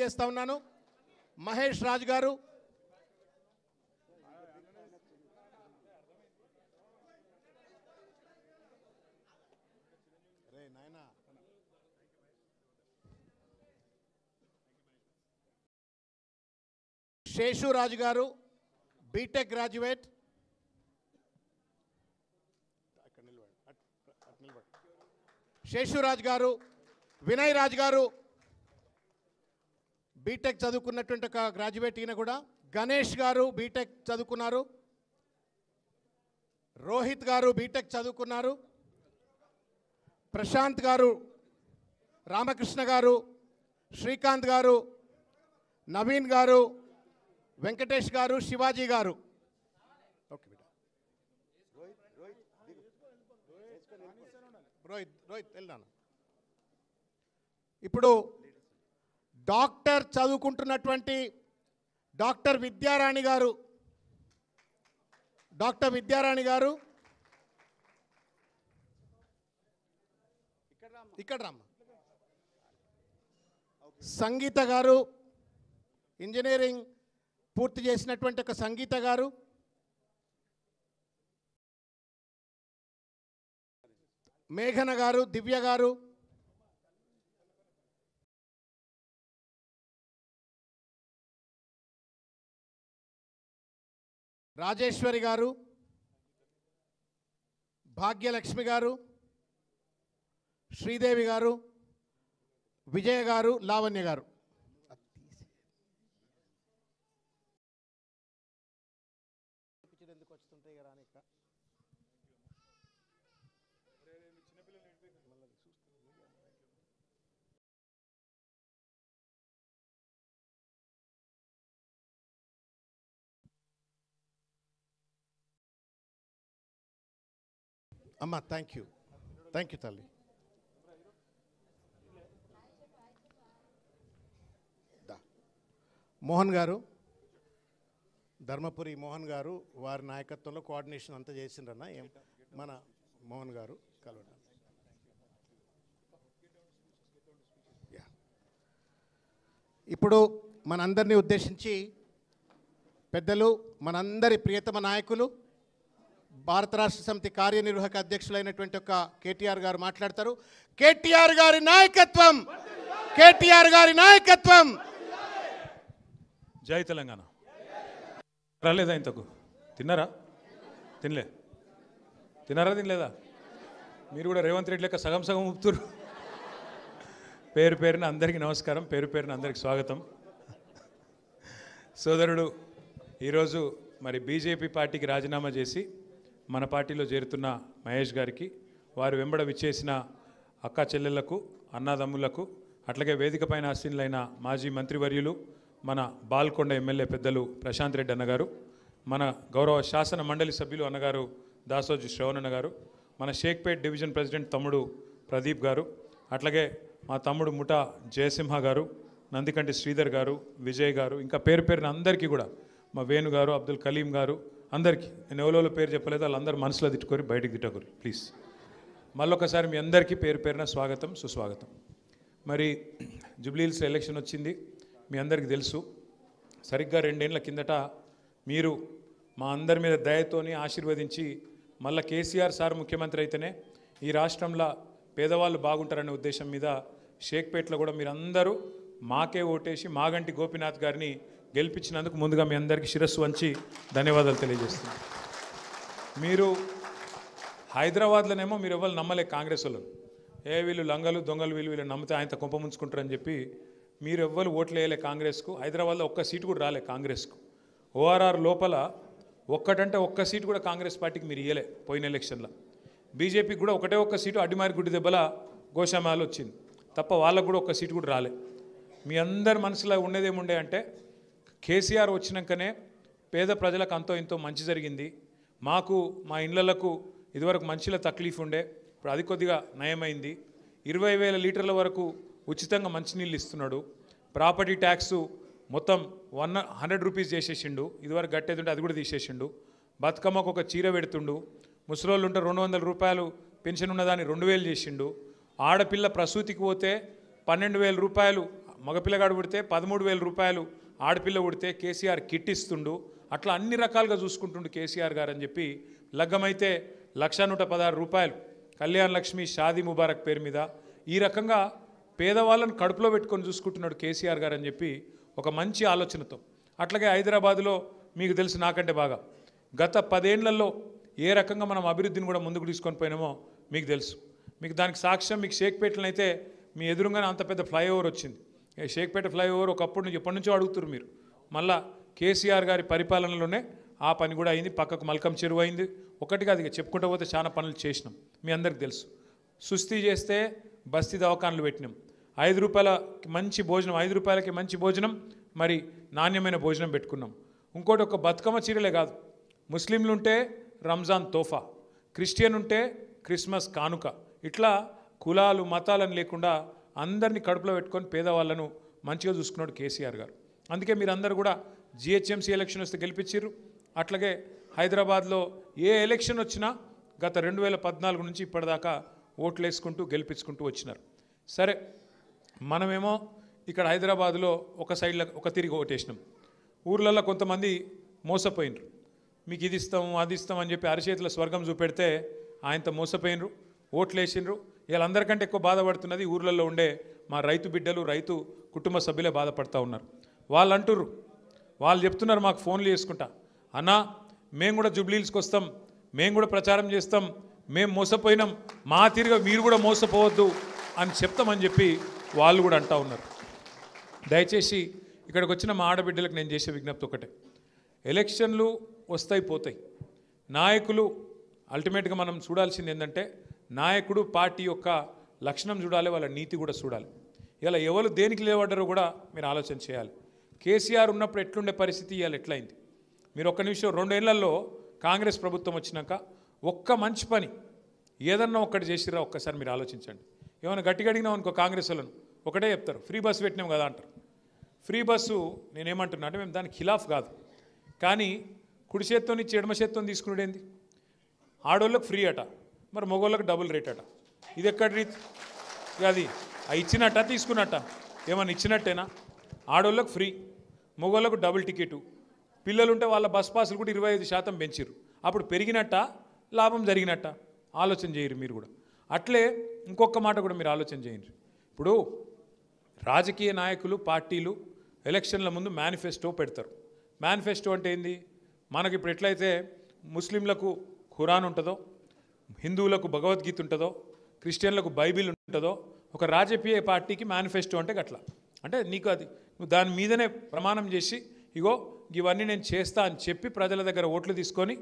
తెలియజేస్తా ఉన్నాను. మహేష్ రాజ్ గారు, శేషు రాజు గారు బీటెక్ గ్రాడ్యుయేట్, శేషురాజ్ గారు, వినయ్ రాజ్ గారు బీటెక్ చదువుకున్నటువంటి ఒక గ్రాడ్యుయేట్, ఈయన కూడా. గణేష్ గారు బీటెక్ చదువుకున్నారు. రోహిత్ గారు బీటెక్ చదువుకున్నారు. ప్రశాంత్ గారు, రామకృష్ణ గారు, శ్రీకాంత్ గారు, నవీన్ గారు, వెంకటేష్ గారు, శివాజీ గారు. ఓకే బేటా, రోహిత్ వెళ్ళాను. ఇప్పుడు డాక్టర్ చదువుకుంటున్నటువంటి డాక్టర్ విద్యారాణి గారు, ఇక్కడ రామ్మ. సంగీత గారు, ఇంజనీరింగ్ పూర్తి చేసినటువంటి ఒక సంగీత గారు. మేఘన గారు, దివ్య గారు, రాజేశ్వరి గారు, భాగ్యలక్ష్మి గారు, శ్రీదేవి గారు, విజయ గారు, లావణ్య గారు. అమ్మా థ్యాంక్ యూ తల్లి. మోహన్ గారు, ధర్మపురి మోహన్ గారు, వారి నాయకత్వంలో కోఆర్డినేషన్ అంతా చేసిండ్రన్న. మన మోహన్ గారు కలవడం. ఇప్పుడు మనందరినీ ఉద్దేశించి పెద్దలు, మనందరి ప్రియతమ నాయకులు, భారత రాష్ట్ర సమితి కార్యనిర్వాహక అధ్యక్షులైనటువంటి ఒక కేటీఆర్ గారు మాట్లాడతారు. కేటీఆర్ గారి నాయకత్వం, కేటీఆర్ గారి నాయకత్వం. జై తెలంగాణ. రాలేదా ఇంతకు? తిన్నారా? తినలేదా? మీరు కూడా రేవంత్ రెడ్డి లెక్క సగం సగం ఊపుతురు. పేరు పేరున అందరికీ నమస్కారం, పేరు పేరున అందరికీ స్వాగతం. సోదరుడు ఈరోజు మరి బీజేపీ పార్టీకి రాజీనామా చేసి మన పార్టీలో చేరుతున్న మహేష్ గారికి, వారి వెంబడ విచ్చేసిన అక్క చెల్లెళ్లకు, అన్నదమ్ములకు, అట్లాగే వేదిక పైన ఆసీనులైన మాజీ మంత్రివర్యులు, మన బాల్కొండ ఎమ్మెల్యే పెద్దలు ప్రశాంత్ రెడ్డి అన్నగారు, మన గౌరవ శాసన మండలి సభ్యులు అన్నగారు దాసోజు శ్రవణ్ గారు, మన షేక్పేట్ డివిజన్ ప్రెసిడెంట్ తమ్ముడు ప్రదీప్ గారు, అట్లాగే మా తమ్ముడు ముఠా జయసింహ గారు, నందికంటి శ్రీధర్ గారు, విజయ్ గారు, ఇంకా పేరు పేరున అందరికీ కూడా, మా వేణు గారు, అబ్దుల్ కలీం గారు, అందరికీ నేను ఎవరో పేరు చెప్పలేదు, వాళ్ళందరూ మనసులో తిట్టుకొని బయటకు తిట్టకూరి ప్లీజ్. మళ్ళొకసారి మీ అందరికీ పేరు పేరున స్వాగతం, సుస్వాగతం. మరి జూబ్లీహిల్స్ ఎలక్షన్ వచ్చింది, మీ అందరికీ తెలుసు. సరిగ్గా 2 ఏళ్ల కిందట మీరు మా అందరి మీద దయతోని ఆశీర్వదించి మళ్ళీ కేసీఆర్ సార్ ముఖ్యమంత్రి అయితేనే ఈ రాష్ట్రంలో పేదవాళ్ళు బాగుంటారనే ఉద్దేశం మీద షేక్పేట్లో కూడా మీరందరూ మాకే ఓటేసి మాగంటి గోపీనాథ్ గారిని గెలిపించినందుకు ముందుగా మీ అందరికీ శిరస్సు వంచి ధన్యవాదాలు తెలియజేస్తున్నాను. మీరు హైదరాబాద్లోనేమో మీరు ఎవరు నమ్మలే కాంగ్రెస్ వాళ్ళు, వీళ్ళు లంగలు దొంగలు, వీళ్ళు నమ్మితే ఆయన కొంప ముంచుకుంటారని చెప్పి మీరు ఎవ్వరు ఓట్లు వేయలే కాంగ్రెస్కు. హైదరాబాద్లో ఒక్క సీటు కూడా రాలే కాంగ్రెస్కు. ఓఆర్ఆర్ లోపల ఒక్క సీటు కూడా కాంగ్రెస్ పార్టీకి మీరు ఇవ్వలే పోయిన ఎలక్షన్లో. బీజేపీకి కూడా ఒక్క సీటు అడ్డిమారి గుడ్డి దెబ్బల గోషామాలు వచ్చింది తప్ప వాళ్ళకు కూడా ఒక్క సీటు కూడా రాలే. మీ అందరి మనసులో ఉండేదేముండే అంటే కేసీఆర్ వచ్చినాకనే పేద ప్రజలకు అంతో ఇంతో మంచి జరిగింది, మాకు మా ఇళ్లకు ఇదివరకు మంచిలో తక్లీఫ్ ఉండే, ఇప్పుడు అది కొద్దిగా నయమైంది, 20,000 లీటర్ల వరకు ఉచితంగా మంచినీళ్ళు ఇస్తున్నాడు, ప్రాపర్టీ ట్యాక్స్ మొత్తం 100 రూపీస్ చేసేసిండు, ఇదివరకు గట్టేది ఉంటే అది కూడా తీసేసిండు, బతుకమ్మకు ఒక చీర పెడుతుండు, ముసలోళ్ళు ఉంటే 200 రూపాయలు పెన్షన్ ఉన్నదాన్ని 2,000 చేసిండు, ఆడపిల్ల ప్రసూతికి పోతే 12,000 రూపాయలు మగపిల్లగాడు పుడితే 13,000 రూపాయలు, ఆడపిల్ల పుడితే కేసీఆర్ కిట్ ఇస్తుండు, అట్లా అన్ని రకాలుగా చూసుకుంటుండు కేసీఆర్ గారు అని చెప్పి, లగ్గమైతే 1,116 రూపాయలు కళ్యాణ్ లక్ష్మి షాదీ ముబారక్ పేరు మీద ఈ రకంగా పేదవాళ్ళను కడుపులో పెట్టుకొని చూసుకుంటున్నాడు కేసీఆర్ గారు అని చెప్పి ఒక మంచి ఆలోచనతో. అట్లాగే హైదరాబాదులో మీకు తెలుసు నాకంటే బాగా, గత 10 ఏళ్లలో ఏ రకంగా మనం అభివృద్ధిని కూడా ముందుకు తీసుకొని పోయినామో మీకు తెలుసు. మీకు దానికి సాక్ష్యం మీకు షేక్పేటలో అయితే మీ ఎదురుగానే అంత పెద్ద ఫ్లైఓవర్ వచ్చింది. షేక్పేట ఫ్లైఓవర్ ఒకప్పుడు ఎప్పటి నుంచో అడుగుతున్నారు మీరు, మళ్ళా కేసీఆర్ గారి పరిపాలనలోనే ఆ పని కూడా అయింది. పక్కకు మల్కం చెరువు అయింది. ఒకటిగా అది చెప్పుకుంటూ పోతే చాలా పనులు చేసినాం, మీ అందరికి తెలుసు. సుస్థి చేస్తే బస్తీ దవాఖానలు పెట్టినాం. 5 రూపాయలకి మంచి భోజనం, 5 రూపాయలకి మంచి భోజనం, మరి నాణ్యమైన భోజనం పెట్టుకున్నాం. ఇంకోటి ఒక బతుకమ్మ చీరలే కాదు, ముస్లింలు ఉంటే రంజాన్ తోఫా, క్రిస్టియన్ ఉంటే క్రిస్మస్ కానుక, ఇట్లా కులాలు మతాలను లేకుండా అందరినీ కడుపులో పెట్టుకొని పేదవాళ్ళను మంచిగా చూసుకున్నాడు కేసీఆర్ గారు. అందుకే మీరు అందరూ కూడా జిహెచ్ఎంసీ ఎలక్షన్ వస్తే గెలిపించారు. అట్లాగే హైదరాబాద్లో ఏ ఎలక్షన్ వచ్చినా గత 2014 నుంచి ఇప్పటిదాకా ఓట్లు వేసుకుంటూ గెలిపించుకుంటూ వచ్చినారు. సరే, మనమేమో ఇక్కడ హైదరాబాద్లో ఒక సైడ్లో ఒక తిరిగి ఓటేసినాం. ఊర్లలో కొంతమంది మోసపోయినరు, మీకు ఇది ఇస్తాము అది ఇస్తాం అని చెప్పి అరచేతుల స్వర్గం చూపెడితే ఆయనతో మోసపోయినరు, ఓట్లు వేసినరు. వీళ్ళందరికంటే ఎక్కువ బాధపడుతున్నది ఊర్లలో ఉండే మా రైతు బిడ్డలు, రైతు కుటుంబ సభ్యులే బాధపడుతూ ఉన్నారు. వాళ్ళు అంటుర్రు, వాళ్ళు చెప్తున్నారు మాకు ఫోన్లు చేసుకుంటా, అన్నా మేము కూడా జూబ్లీహిల్స్కి వస్తాం, మేము కూడా ప్రచారం చేస్తాం, మేము మోసపోయినాం, మా తిరిగి మీరు కూడా మోసపోవద్దు అని చెప్తామని చెప్పి వాళ్ళు కూడా అంటూ ఉన్నారు. దయచేసి ఇక్కడికి వచ్చిన మా ఆడబిడ్డలకు నేను చేసే విజ్ఞప్తి ఒకటే, ఎలక్షన్లు వస్తాయి పోతాయి, నాయకులు అల్టిమేట్గా మనం చూడాల్సింది ఏంటంటే నాయకుడు పార్టీ యొక్క లక్షణం చూడాలి, వాళ్ళ నీతి కూడా చూడాలి. ఇలా ఎవరు దేనికి నిలబడ్డారో కూడా మీరు ఆలోచన చేయాలి. కేసీఆర్ ఉన్నప్పుడు ఎట్లుండే పరిస్థితి ఇవాళ ఎట్లయింది మీరు ఒక్క నిమిషం. 2 ఏళ్లలో కాంగ్రెస్ ప్రభుత్వం వచ్చినాక ఒక్క మంచి పని ఏదన్నా ఒక్కటి చేసిరా ఒక్కసారి మీరు ఆలోచించండి. ఏమైనా గట్టిగా అడిగినాం అనుకో కాంగ్రెస్ వాళ్ళను ఒకటే చెప్తారు, ఫ్రీ బస్సు పెట్టినాం కదా అంటారు. ఫ్రీ బస్సు నేనేమంటున్నా అంటే మేము దానికి ఖిలాఫ్ కాదు, కానీ కుడి చేత్తో నుంచి ఎడమ చేత్తో తీసుకునేది ఆడోళ్ళకి ఫ్రీ అట, మరి మగోళ్ళకి డబుల్ రేట్ అట. ఇది ఎక్కడి రీతి? అది ఇచ్చినట్ట తీసుకున్నట్ట, ఏమన్నా ఇచ్చినట్టేనా? ఆడోళ్ళకు ఫ్రీ, మగోళ్ళకు డబుల్ టికెటు, పిల్లలుంటే వాళ్ళ బస్ పాసులు కూడా 25% పెంచారు. అప్పుడు పెరిగినట్ట లాభం జరిగినట్ట? ఆలోచన చేయరు మీరు కూడా. అట్లే ఇంకొక మాట కూడా మీరు ఆలోచన చేయండి. ఇప్పుడు రాజకీయ నాయకులు పార్టీలు ఎలక్షన్ల ముందు మేనిఫెస్టో పెడతారు. మేనిఫెస్టో అంటే ఏంది? మనకి ఇప్పుడు ఎట్లయితే ముస్లింలకు ఖురాన్ ఉంటుందో, హిందువులకు భగవద్గీత ఉంటుందో, క్రిస్టియన్లకు బైబిల్ ఉంటుందో, ఒక రాజకీయ పార్టీకి మేనిఫెస్టో అంటే గట్ల. అంటే నీకు అది నువ్వు దాని మీదనే ప్రమాణం చేసి ఇగో ఇవన్నీ నేను చేస్తా అని చెప్పి ప్రజల దగ్గర ఓట్లు తీసుకొని